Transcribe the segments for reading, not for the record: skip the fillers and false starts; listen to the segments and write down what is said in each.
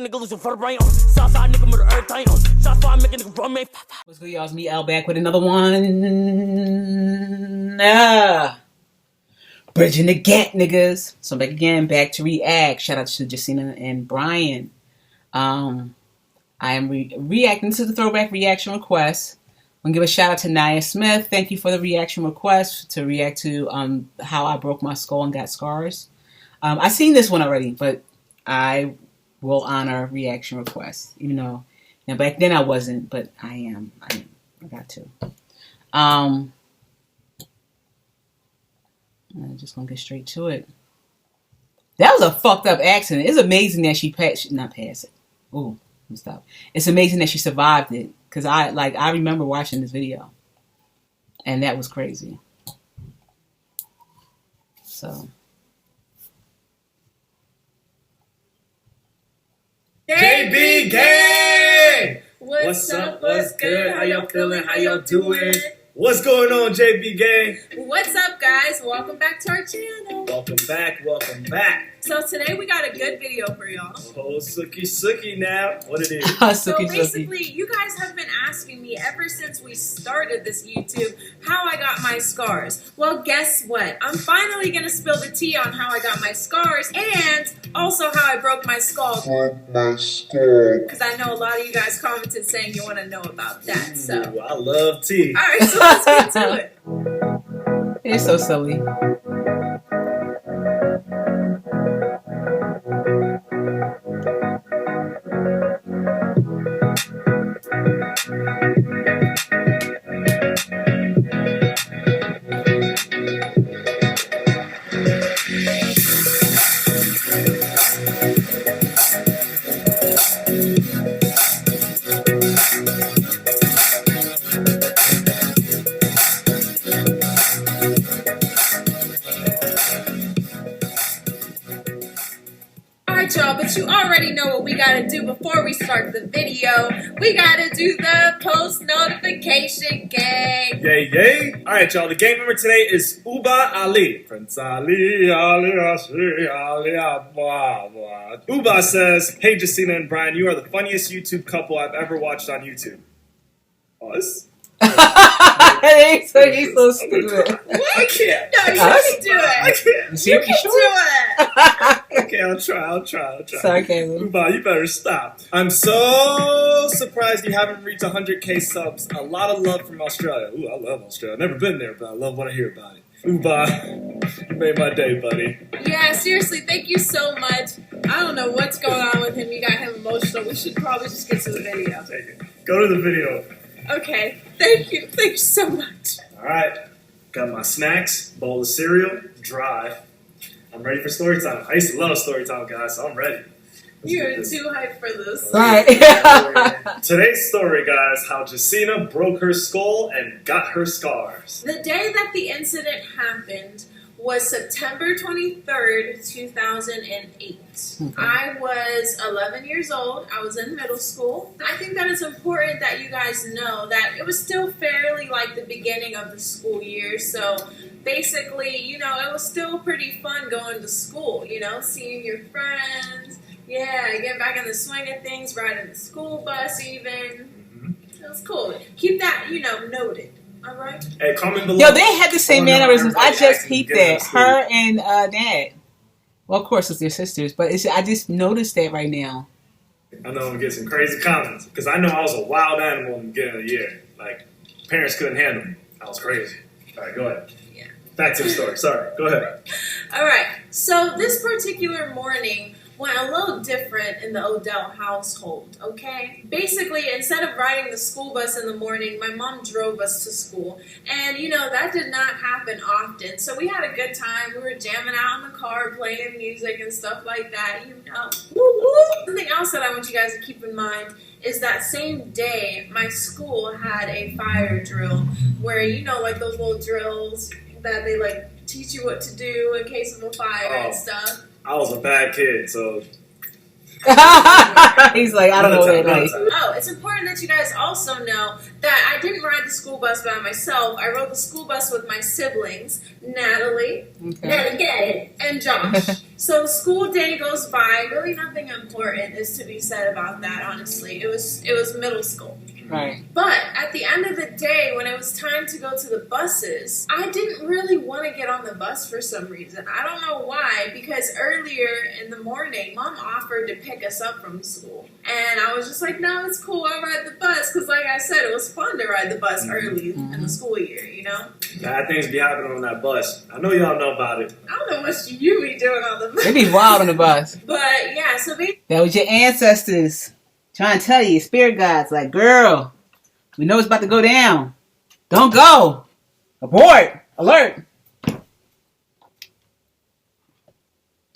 nigga listen for the Bryan. Southside nigga murder everything. Shots fire, make a nigga run, man. What's good, y'all? It's me, Al, back with another one. Bridging the gap, niggas. So I'm back again, back to react. Shout out to Jasena and Bryan. I am reacting to the throwback reaction request. I'm gonna give a shout out to Nia Smith. Thank you for the reaction request to react to how I broke my skull and got scars. I've seen this one already, but I will honor reaction requests, even though back then I wasn't, but I am. I got to. I'm just gonna get straight to it. That was a fucked up accident. It's amazing that she not passed it. Ooh, stop. It's amazing that she survived it, because I remember watching this video, and that was crazy. So. JB Gang! What's up? What's good? How y'all feeling? How y'all doing? What's going on, JB Gang? What's up, guys? Welcome back to our channel. Welcome back. Welcome back. So today we got a good video for y'all. Oh, sookie now. What it is? So basically, you guys have been asking me ever since we started this YouTube how I got my scars. Well, guess what? I'm finally going to spill the tea on how I got my scars and also how I broke my skull. Because I know a lot of you guys commented saying you want to know about that. So ooh, I love tea. All right, so let's get to it. It's so silly. Y'all, but you already know what we gotta do before we start the video. We gotta do the post notification gang. Yay, yay. Alright, y'all. The gang member today is Uba Ali. Prince Ali, Uba says, "Hey, Jasena and Bryan, you are the funniest YouTube couple I've ever watched on YouTube." Us? He's so stupid. I can't. No, you can do it. I can't. You can do it. Okay, I'll try. Sorry, Caleb. Uba, you better stop. I'm so surprised you haven't reached 100K subs. A lot of love from Australia. Ooh, I love Australia. I've never been there, but I love what I hear about it. Uba, you made my day, buddy. Yeah, seriously, thank you so much. I don't know what's going on with him. You got him emotional. We should probably just get to the video. Take it. Go to the video. Okay, thank you. Thank you so much. All right. Got my snacks, bowl of cereal, dry. I'm ready for story time. I used to love story time, guys, so I'm ready. You're too hyped for this. Right. Today's story, guys, how Jasena broke her skull and got her scars. The day that the incident happened was September 23rd, 2008. Okay. I was 11 years old. I was in middle school. I think that it's important that you guys know that it was still fairly like the beginning of the school year. So basically, it was still pretty fun going to school, seeing your friends. Yeah, get back in the swing of things, riding the school bus even. Mm-hmm. It was cool. Keep that, noted. All right. Hey, comment below. Yo, they had the same mannerisms. I just peeped that. Her and Dad. Well, of course, it's their sisters, but I just noticed that right now. I know I'm going to get some crazy comments, because I know I was a wild animal in the beginning of the year. Like, parents couldn't handle me. I was crazy. All right, go ahead. Yeah. Back to the story. Sorry. Go ahead. All right. So this particular morning went a little different in the Odell household, okay? Basically, instead of riding the school bus in the morning, my mom drove us to school. And, that did not happen often. So we had a good time. We were jamming out in the car, playing music and stuff like that, Something else that I want you guys to keep in mind is that same day, my school had a fire drill where, like those little drills that they, teach you what to do in case of a fire and stuff. I was a bad kid, so... He's like, I don't know what that is. Oh, it's important that you guys also know that I didn't ride the school bus by myself. I rode the school bus with my siblings, Natalie, and Josh. So the school day goes by. Really nothing important is to be said about that, honestly. It was middle school. Right. But at the end of the day, when it was time to go to the buses, I didn't really want to get on the bus for some reason. I don't know why, because earlier in the morning, Mom offered to pick us up from school. And I was just like, no, it's cool, I'll ride the bus. Because like I said, it was fun to ride the bus early in the school year, you know? Bad things be happening on that bus. I know y'all know about it. I don't know what you be doing on the bus. They be wild on the bus. But yeah, so basically, That was your ancestors trying to tell you, spirit guides, like, girl, we know it's about to go down. Don't go. Abort. Alert. I'm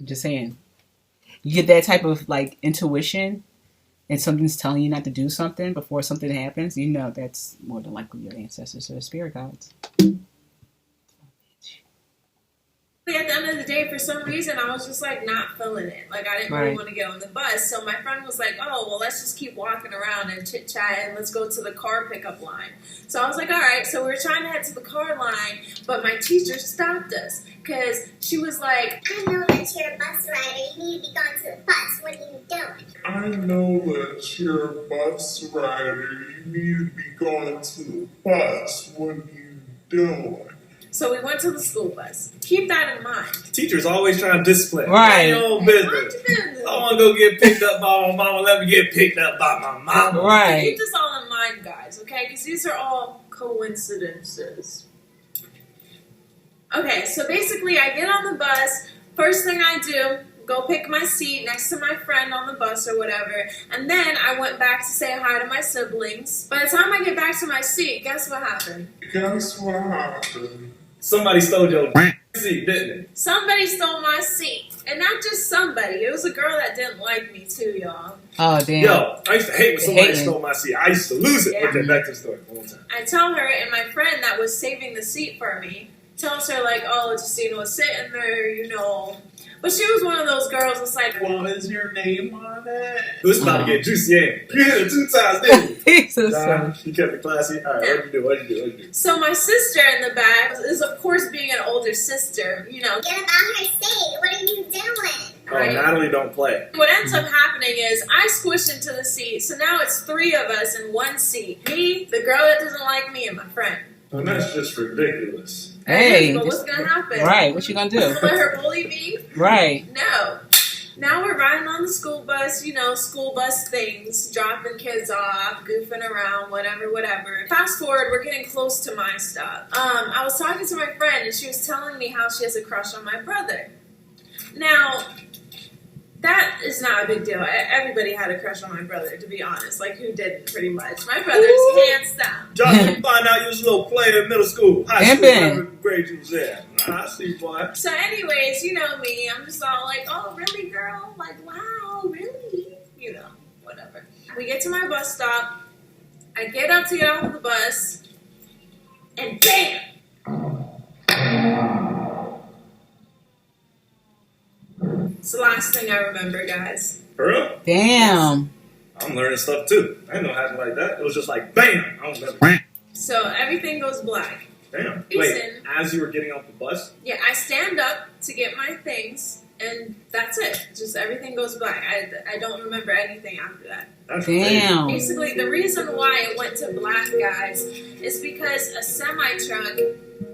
just saying. You get that type of, like, intuition and something's telling you not to do something before something happens, you know that's more than likely your ancestors or spirit guides. at the end of the day, for some reason, I was just like not feeling it. Like I didn't really want to get on the bus. So my friend was like, "Oh, well, let's just keep walking around and chit chat, and let's go to the car pickup line." So I was like, "All right." So we were trying to head to the car line, but my teacher stopped us because she was like, "I know that you're a bus rider. You need to be going to the bus. What are you doing?" I know that you're a bus rider. You need to be going to the bus. What are you doing? So we went to the school bus. Keep that in mind. Teachers always trying to discipline. Right. Your own business. I want to go get picked up by my mama. Let me get picked up by my mama. Right. Keep this all in mind, guys, okay? Because these are all coincidences. Okay, so basically I get on the bus. First thing I do, go pick my seat next to my friend on the bus or whatever. And then I went back to say hi to my siblings. By the time I get back to my seat, guess what happened? Guess what happened? Somebody stole your seat, didn't it? Somebody stole my seat. And not just somebody. It was a girl that didn't like me too, y'all. Oh, damn. Yo, I used to hate when somebody stole my seat. I used to lose it. Yeah. Okay, back to the story. One more time. I tell her, and my friend that was saving the seat for me tells her, like, oh, Jasena was sitting there, you know. But she was one of those girls that's like, What is your name on it? This is about to get juicy, ain't it? You hit it 2 times, didn't you? So Nah, you kept it classy. All right, what'd you do? So my sister in the back is, of course, being an older sister, you know. Get about her seat. What are you doing? Oh, Right. Natalie don't play. What ends up happening is I squish into the seat, so now it's 3 of us in one seat. Me, the girl that doesn't like me, and my friend. Well, that's just ridiculous. Hey. But what's going to happen? Right, what you gonna do? Let her bully me? Right. No. Now we're riding on the school bus, you know, school bus things, dropping kids off, goofing around, whatever. Fast forward, we're getting close to my stop. I was talking to my friend, and she was telling me how she has a crush on my brother. Now, that is not a big deal. Everybody had a crush on my brother, to be honest. Like, who didn't, pretty much? My brother's hands down. Josh, you find out you was a little player in middle school, high school, whatever grade you was in. I see, boy. So anyways, you know me. I'm just all like, oh, really, girl? Like, wow, really? You know, whatever. We get to my bus stop. I get up to get off of the bus. And bam! It's the last thing I remember, guys. For real? Damn. I'm learning stuff too. I didn't know it happened like that. It was just like, bam! I don't remember. So everything goes black. Damn. Listen. Wait, as you were getting off the bus? Yeah, I stand up to get my things, and that's it. Just everything goes black. I don't remember anything after that. That's Damn. Basically, the reason why it went to black, guys, is because a semi-truck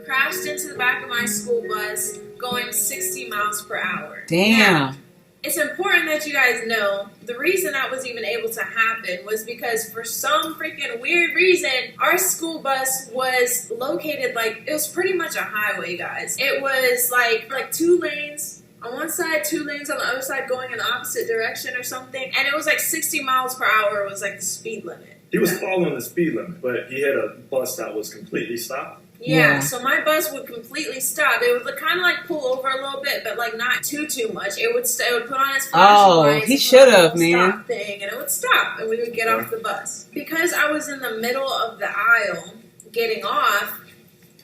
crashed into the back of my school bus going 60 miles per hour. Damn. Now, it's important that you guys know the reason that was even able to happen was because for some freaking weird reason, our school bus was located like, it was pretty much a highway, guys. It was like 2 lanes on one side, 2 lanes on the other side going in the opposite direction or something. And it was like 60 miles per hour was like the speed limit. He was following the speed limit, but he hit a bus that was completely stopped. Yeah, so my bus would completely stop. It would kind of like pull over a little bit, but like not too much. It would put on its flashing lights. He should have, man. Stop thing, and it would stop, and we would get off the bus. Because I was in the middle of the aisle getting off,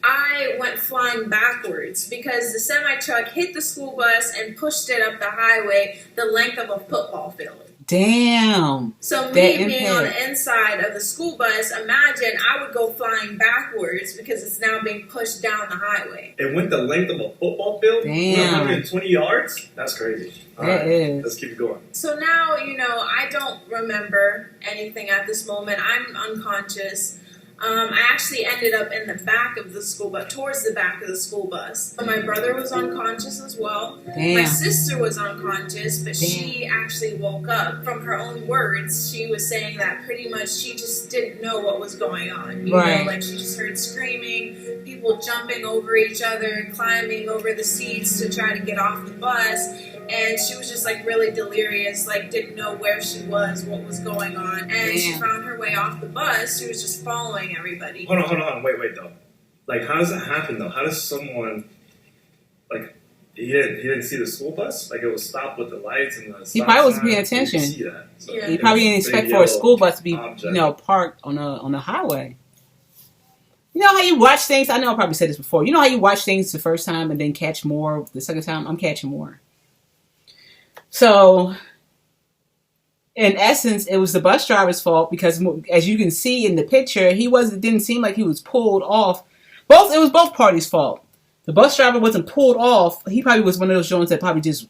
I went flying backwards because the semi-truck hit the school bus and pushed it up the highway the length of a football field. Damn. So That me being on impact. the inside of the school bus, imagine I would go flying backwards because it's now being pushed down the highway. It went the length of a football field? Damn. 120 yards? That's crazy. All That right, is. let's keep it going. So now, I don't remember anything at this moment. I'm unconscious. I actually ended up in the back of the school bus, towards the back of the school bus. My brother was unconscious as well. Damn. My sister was unconscious, but she actually woke up. From her own words, she was saying that pretty much she just didn't know what was going on. You Right. know, like she just heard screaming, people jumping over each other, climbing over the seats to try to get off the bus. And she was just like really delirious, like didn't know where she was, what was going on. And she Damn. found her way off the bus. She was just following everybody. Hold on. Wait, though. Like, how does that happen, though? How does someone, like, he didn't see the school bus? Like, it was stopped with the lights and the He stop probably wasn't sign? paying He didn't attention. see that. So Yeah. He it probably was didn't a expect big for a yellow school bus to be, object. parked on the highway. You know how you watch things? I know I probably said this before. You know how you watch things the first time and then catch more the second time? I'm catching more. So, in essence, it was the bus driver's fault because, as you can see in the picture, didn't seem like he was pulled off. It was both parties' fault. The bus driver wasn't pulled off. He probably was one of those joints that probably just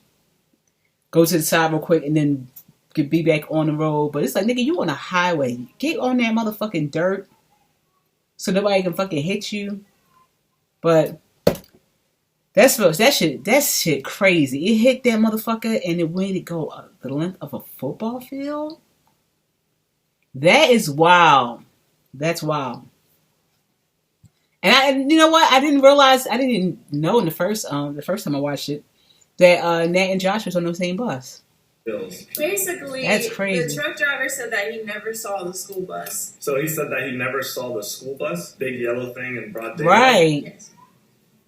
go to the side real quick and then could be back on the road. But it's like, nigga, you on a highway. Get on that motherfucking dirt so nobody can fucking hit you. But that shit crazy. It hit that motherfucker and it went to go the length of a football field. That is wild. That's wild. And you know what? I didn't know in the first time I watched it that Nat and Josh was on the same bus. Basically, That's crazy. the truck driver said that he never saw the school bus. So he said that he never saw the school bus, big yellow thing in broad daylight. Right. Yes.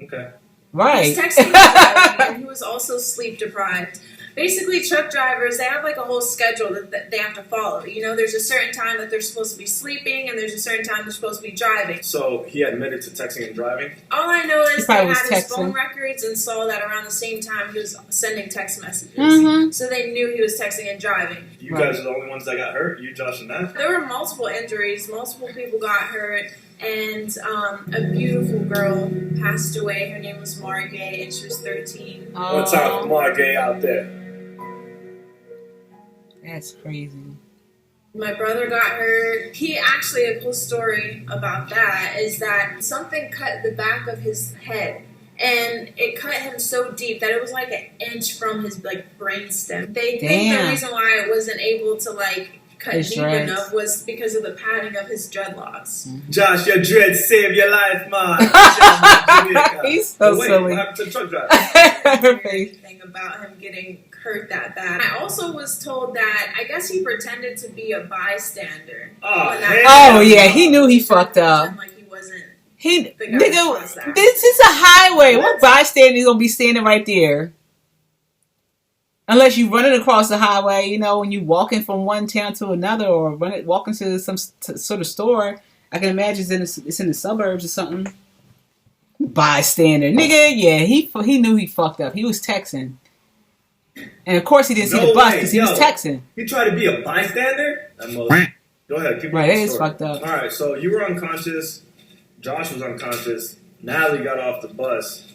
Okay. He Right. was texting and driving, and he was also sleep deprived. Basically, truck drivers, they have like a whole schedule that they have to follow. You know, there's a certain time that they're supposed to be sleeping, and there's a certain time they're supposed to be driving. So he admitted to texting and driving? All I know is He they probably had was his texting. phone records and saw that around the same time he was sending text messages. Mhm. So they knew he was texting and driving. You guys are the only ones that got hurt? You, Josh, and Nat? There were multiple injuries. Multiple people got hurt. And a beautiful girl passed away. Her name was Margay, and she was 13. What's up, Margay out there? That's crazy. My brother got hurt. He actually, a cool story about that is that something cut the back of his head. And it cut him so deep that it was like an inch from his brainstem. They think the Damn. reason why it wasn't able to cut His deep dreads. enough was because of the padding of his dreadlocks. Josh, your dreads saved your life, man. He's so Wait, silly. what happened to the truck driver? Her face. Anything about him getting hurt that bad. I also was told that I guess he pretended to be a bystander. Oh, When hell Oh yeah, he knew he fucked up. Like he wasn't. He The guy caused nigga, that. this is a highway. What bystander is gonna be standing right there? Unless you running across the highway, you know, when you walking from one town to another, or walking to some sort of store. I can imagine it's in the suburbs or something. Bystander, nigga. Yeah, he knew he fucked up. He was texting, and of course he didn't see No the bus way, because he was yo. texting. You tried to be a bystander? Go ahead, keep Right, going. that is fucked up. All right, so you were unconscious. Josh was unconscious. Natalie got off the bus.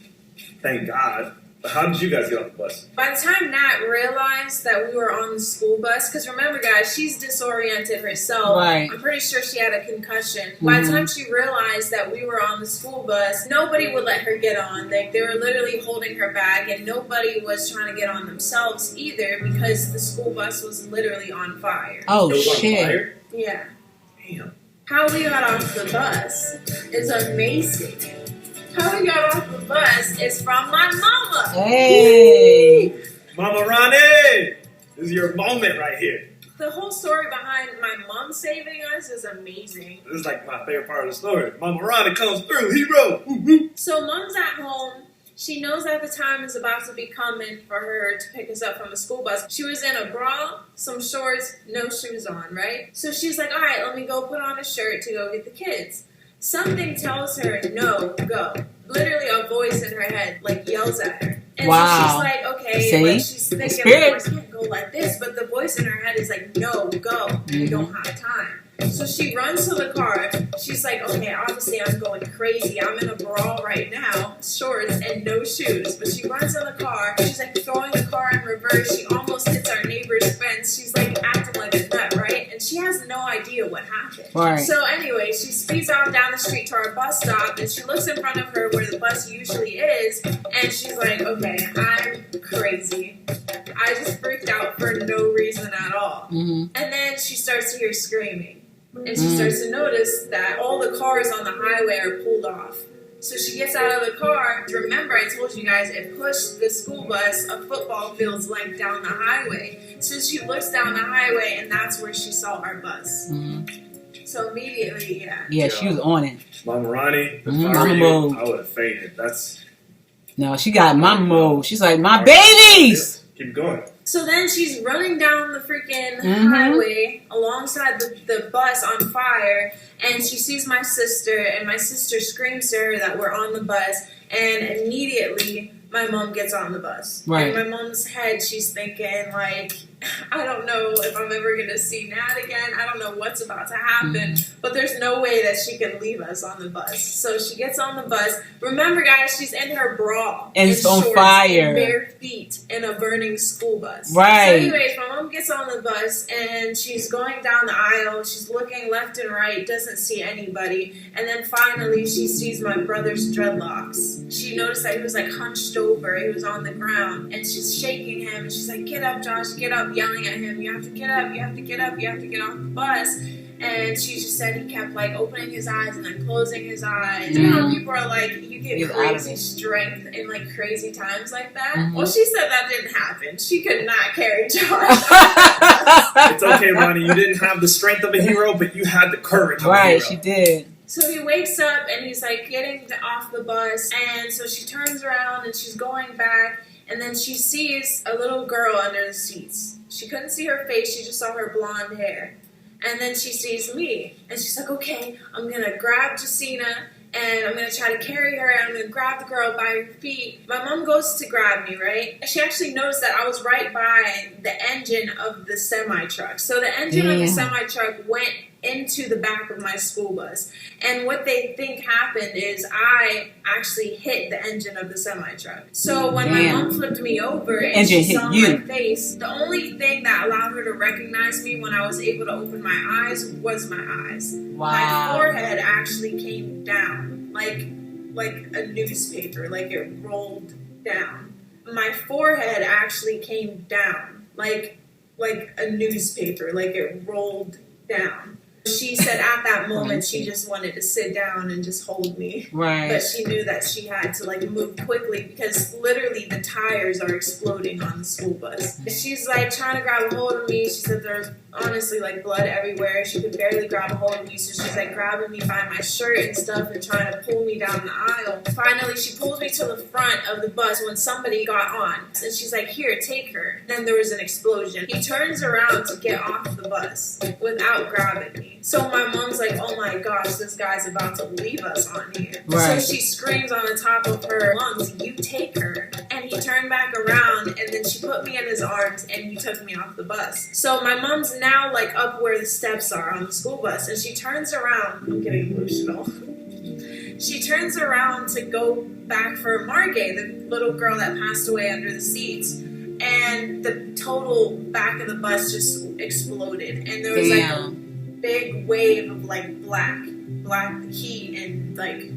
Thank God. But how did you guys get off the bus? By the time Nat realized that we were on the school bus, because remember, guys, she's disoriented herself. Right. I'm pretty sure she had a concussion. By the time she realized that we were on the school bus, nobody would let her get on. They were literally holding her back, and nobody was trying to get on themselves either because the school bus was literally on fire. Oh It was on shit! fire? Yeah. Damn. How we got off the bus is amazing. How we got off the bus is from my mama. Hey, Mama Ronnie! This is your moment right here. The whole story behind my mom saving us is amazing. This is like my favorite part of the story. Mama Ronnie comes through. Hero! Woo-hoo. So mom's at home. She knows that the time is about to be coming for her to pick us up from the school bus. She was in a bra, some shorts, no shoes on, right? So she's like, all right, let me go put on a shirt to go get the kids. Something tells her, no, go. Literally a voice in her head, yells at her. And Wow. so she's like, okay, See? like she's thinking, Spirit. of course, I can't go like this, but the voice in her head is like, no, go, you don't have time. So she runs to the car. She's like, okay, obviously I'm going crazy. I'm in a brawl right now, shorts and no shoes. But she runs to the car. She's like throwing the car in reverse. She almost hits our neighbor's fence. She's like acting like a nut, right? And she has no idea what happened. Right. So anyway, she speeds on down the street to our bus stop, and she looks in front of her where the bus usually is, and she's like, okay, I'm crazy. I just freaked out for no reason at all. And then she starts to hear screaming. And she starts to notice that all the cars on the highway are pulled off. So she gets out of the car. Remember, I told you guys it pushed the school bus a football field's length down the highway. So she looks down the highway, and that's where she saw our bus. So immediately, Yeah, she was on it. Mama Ronnie, Mama mode. I would have fainted. No, she got mama mode. She's like, my babies! Keep going. So then she's running down the freaking highway alongside the bus on fire, and she sees my sister, and my sister screams to her that we're on the bus, and immediately my mom gets on the bus. Right. In my mom's head, she's thinking, like, I don't know if I'm ever going to see Nat again. I don't know what's about to happen, but there's no way that she can leave us on the bus. So she gets on the bus. Remember, guys, she's in her bra. And it's on fire. And bare feet in a burning school bus. Right. So anyways, my mom gets on the bus, and she's going down the aisle. She's looking left and right, doesn't see anybody. And then finally, she sees my brother's dreadlocks. She noticed that he was, like, hunched over. He was on the ground. And she's shaking him. And she's like, get up, Josh, get up. Yelling at him, you have to get up, you have to get up, you have to get off the bus. And she just said he kept like opening his eyes and then closing his eyes. You know how people are like, you get crazy strength in like crazy times like that? Well, she said that didn't happen. She could not carry Josh. It's okay, Ronnie, you didn't have the strength of a hero, but you had the courage of a hero. Right, she did. So he wakes up and he's like getting off the bus, and so she turns around and she's going back, and then she sees a little girl under the seats. She couldn't see her face, she just saw her blonde hair. And then she sees me, and she's like, okay, I'm going to grab Jasena, and I'm going to try to carry her, and I'm going to grab the girl by her feet. My mom goes to grab me, right? She actually noticed that I was right by the engine of the semi-truck. So the engine of the semi-truck went into the back of my school bus. And what they think happened is I actually hit the engine of the semi-truck. So when my mom flipped me over and she saw my face, the only thing that allowed her to recognize me when I was able to open my eyes was my eyes. Wow. My forehead actually came down like a newspaper, like it rolled down. My forehead actually came down like a newspaper, like it rolled down. She said at that moment she just wanted to sit down and just hold me. Right. But she knew that she had to like move quickly because literally the tires are exploding on the school bus. She's like trying to grab a hold of me. She said there's honestly like blood everywhere. She could barely grab a hold of me, so she's like grabbing me by my shirt and stuff and trying to pull me down the aisle. Finally, she pulls me to the front of the bus when somebody got on. And she's like, here, take her. Then there was an explosion. He turns around to get off the bus without grabbing me. So my mom's like, oh my gosh, this guy's about to leave us on here. Right. So she screams on the top of her lungs, you take her. And he turned back around, and then she put me in his arms, and he took me off the bus. So my mom's now like up where the steps are on the school bus, and she turns around. I'm getting emotional. She turns around to go back for Margay, the little girl that passed away under the seats. And the total back of the bus just exploded. And there was like a big wave of like black heat and like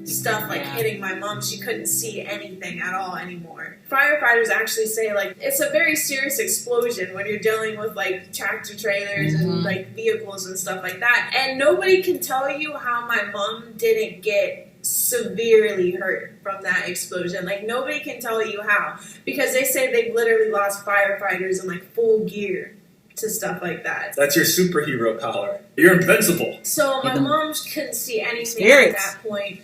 stuff like hitting my mom. She couldn't see anything at all anymore. Firefighters actually say like it's a very serious explosion when you're dealing with like tractor trailers and like vehicles and stuff like that. And nobody can tell you how my mom didn't get severely hurt from that explosion. Like nobody can tell you how, because they say they've literally lost firefighters in like full gear to stuff like that. That's your superhero power. You're invincible. So my mom couldn't see anything at that point.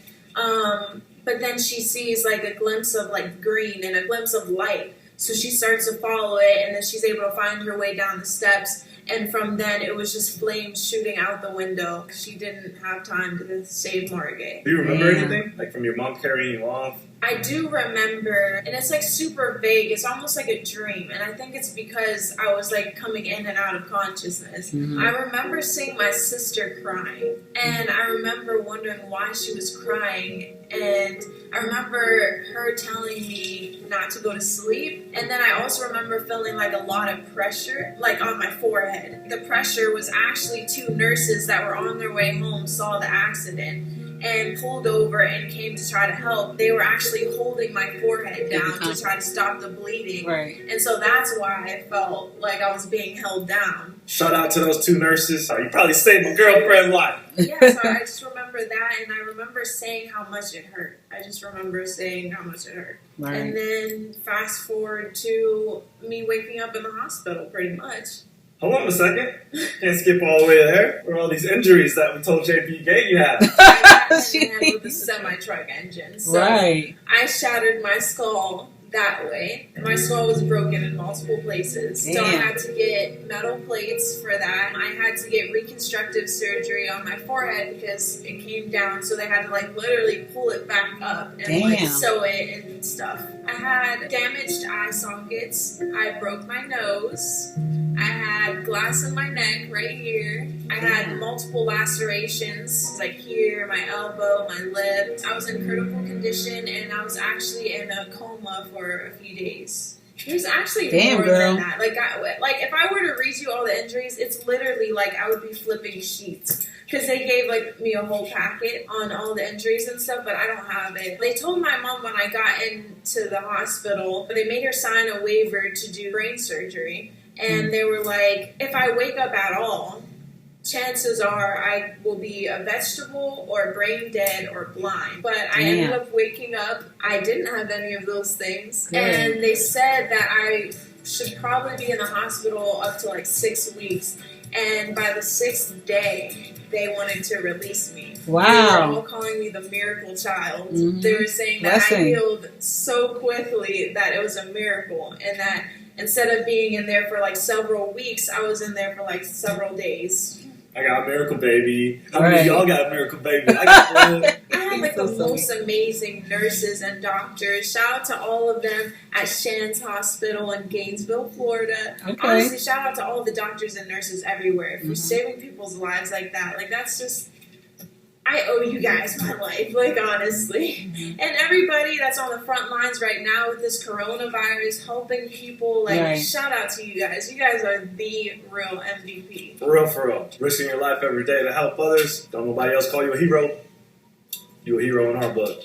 But then she sees like a glimpse of like green and a glimpse of light. So she starts to follow it, and then she's able to find her way down the steps. And from then, it was just flames shooting out the window. She didn't have time to save Margay. Do you remember anything? Like from your mom carrying you off? I do remember, and it's like super vague, it's almost like a dream, and I think it's because I was like coming in and out of consciousness. I remember seeing my sister crying, and I remember wondering why she was crying, and I remember her telling me not to go to sleep, and then I also remember feeling like a lot of pressure, like on my forehead. The pressure was actually 2 nurses that were on their way home, saw the accident, and pulled over and came to try to help. They were actually holding my forehead down to try to stop the bleeding. Right. And so that's why I felt like I was being held down. Shout out to those 2 nurses. You probably saved my girlfriend's life. Yeah, so I just remember that, and I remember saying how much it hurt. I just remember saying how much it hurt. Right. And then fast forward to me waking up in the hospital, pretty much. Hold on a second. Can't skip all the way there. Where are all these injuries that we told JP Gay you had? I got hit with the semi-truck engine. So Right. I shattered my skull that way. My skull was broken in multiple places. So I Damn. had to get metal plates for that. I had to get reconstructive surgery on my forehead because it came down. So they had to like literally pull it back up and like Damn. sew it and stuff. I had damaged eye sockets. I broke my nose. I had glass in my neck right here. I had multiple lacerations, like here, my elbow, my lip. I was in critical condition, and I was actually in a coma for a few days. There's actually more girl. than that. Like if I were to read you all the injuries, it's literally like I would be flipping sheets. Because they gave like me a whole packet on all the injuries and stuff, but I don't have it. They told my mom when I got into the hospital, they made her sign a waiver to do brain surgery. And they were like, if I wake up at all, chances are I will be a vegetable or brain dead or blind. But I ended up waking up. I didn't have any of those things. And they said that I should probably be in the hospital up to like 6 weeks. And by the 6th day, they wanted to release me. Wow. They were all calling me the miracle child. They were saying that I healed so quickly that it was a miracle. And that instead of being in there for like several weeks, I was in there for like several days. I got a miracle baby. How many of y'all got a miracle baby? I got one. I had like the most amazing nurses and doctors. Shout out to all of them at Shands Hospital in Gainesville, Florida. Honestly, shout out to all the doctors and nurses everywhere for saving people's lives like that. Like that's just... I owe you guys my life, like honestly. And everybody that's on the front lines right now with this coronavirus, helping people, like shout out to you guys. You guys are the real MVP. For real, for real. Risking your life every day to help others. Don't nobody else call you a hero. You a hero in our book.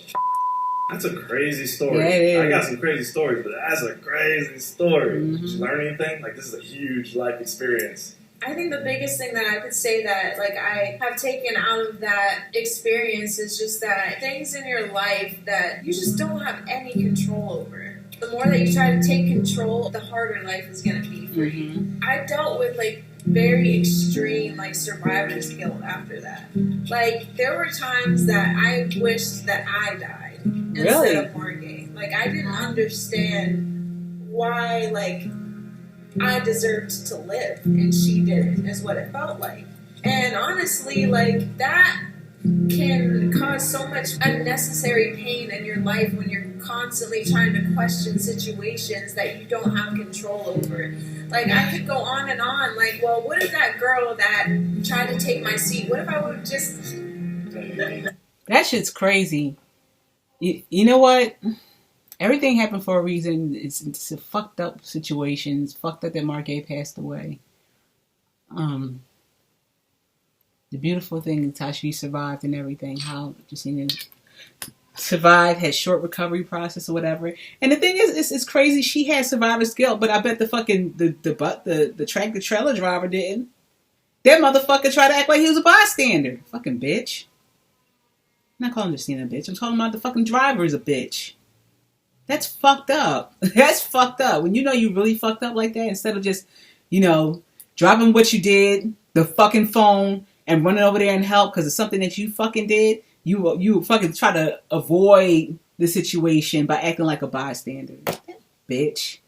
That's a crazy story. Yeah, it is. I got some crazy stories, but that's a crazy story. Did you learn anything? Like this is a huge life experience. I think the biggest thing that I could say that like I have taken out of that experience is just that things in your life that you just don't have any control over. The more that you try to take control, the harder life is going to be for you. I dealt with like very extreme like survivor's guilt after that. Like there were times that I wished that I died instead of Margate. Like I didn't understand why like I deserved to live and she didn't, is what it felt like. And honestly, like that can cause so much unnecessary pain in your life when you're constantly trying to question situations that you don't have control over. Like I could go on and on, like, well, what if that girl that tried to take my seat, what if I would have just... That shit's crazy. You know what? Everything happened for a reason. It's a fucked up situation. It's fucked up that Margay passed away. The beautiful thing is how she survived and everything. How Jasena survived, had short recovery process or whatever. And the thing is, it's crazy. She had survivor's guilt, but I bet the fucking the tractor trailer driver didn't. That motherfucker tried to act like he was a bystander. Fucking bitch. I'm not calling Jasena a bitch. I'm talking about the fucking driver is a bitch. That's fucked up. That's fucked up. When you know you really fucked up like that, instead of just, dropping what you did, the fucking phone, and running over there and help because it's something that you fucking did, you fucking try to avoid the situation by acting like a bystander. Bitch.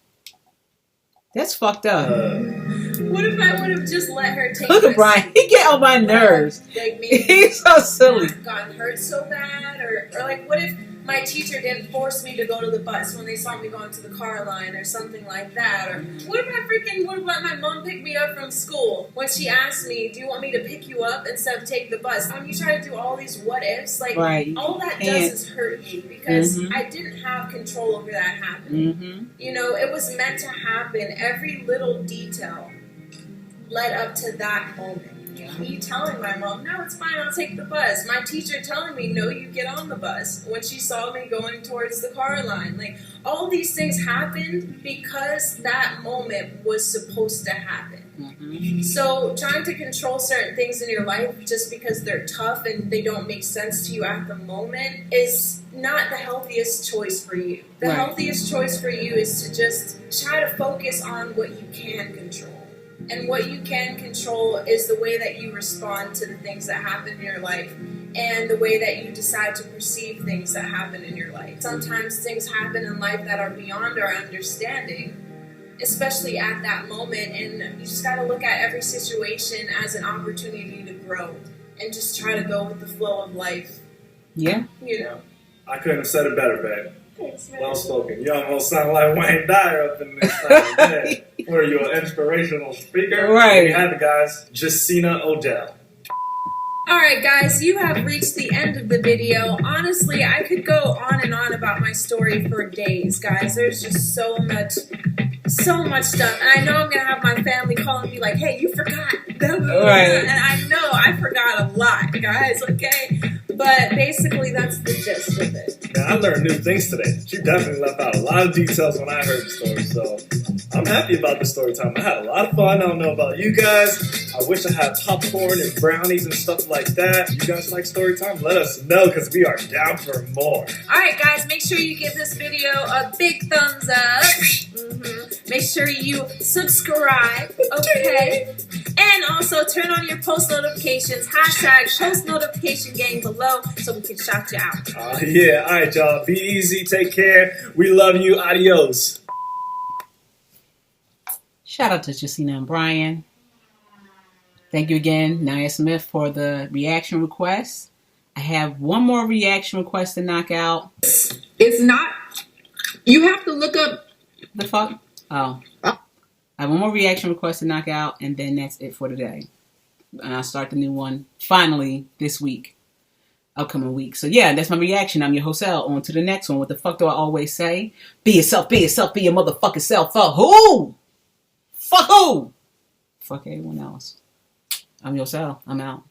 That's fucked up. What if I would have just let her take Look at Bryan. He get on my nerves. Like maybe He's so silly. gotten hurt so bad, or like what if my teacher didn't force me to go to the bus when they saw me going to the car line or something like that. Or what if I freaking would have let my mom pick me up from school when she asked me, do you want me to pick you up instead of take the bus? You try to do all these what ifs. Like, all that does is hurt you because I didn't have control over that happening. You know, it was meant to happen. Every little detail led up to that moment. Me telling my mom, no, it's fine, I'll take the bus. My teacher telling me, no, you get on the bus. When she saw me going towards the car line. Like, all these things happened because that moment was supposed to happen. So trying to control certain things in your life just because they're tough and they don't make sense to you at the moment is not the healthiest choice for you. The healthiest choice for you is to just try to focus on what you can control. And what you can control is the way that you respond to the things that happen in your life and the way that you decide to perceive things that happen in your life. Sometimes things happen in life that are beyond our understanding, especially at that moment, and you just got to look at every situation as an opportunity to grow and just try to go with the flow of life. Yeah. You know. I couldn't have said it better, babe. Thanks, man. Well spoken. You almost sound like Wayne Dyer up in this thing. Were you an inspirational speaker? Right. We had the guys, Jasena Odell. Alright guys, you have reached the end of the video. Honestly, I could go on and on about my story for days, guys. There's just so much stuff. And I know I'm going to have my family calling me like, hey, you forgot. Right. And I know I forgot a lot, guys, okay? But basically, that's the gist of it. Yeah, I learned new things today. She definitely left out a lot of details when I heard the story, so I'm happy about the story time. I had a lot of fun. I don't know about you guys. I wish I had popcorn and brownies and stuff like that. You guys like story time? Let us know, because we are down for more. Alright guys, make sure you give this video a big thumbs up. Make sure you subscribe, okay? And also turn on your post notifications. # post notification gang below so we can shout you out. Yeah, alright y'all. Be easy. Take care. We love you. Adios. Shout out to Jasena and Bryan. Thank you again, Nia Smith, for the reaction request. I have one more reaction request to knock out. It's not. You have to look up. The fuck? Oh. I have one more reaction request to knock out, and then that's it for today. And I'll start the new one finally this week. Upcoming week. So yeah, that's my reaction. I'm your host, L. On to the next one. What the fuck do I always say? Be yourself, be yourself, be your motherfucking self. Fuck who? Fuck who? Fuck everyone else. I'm your Sal. I'm out.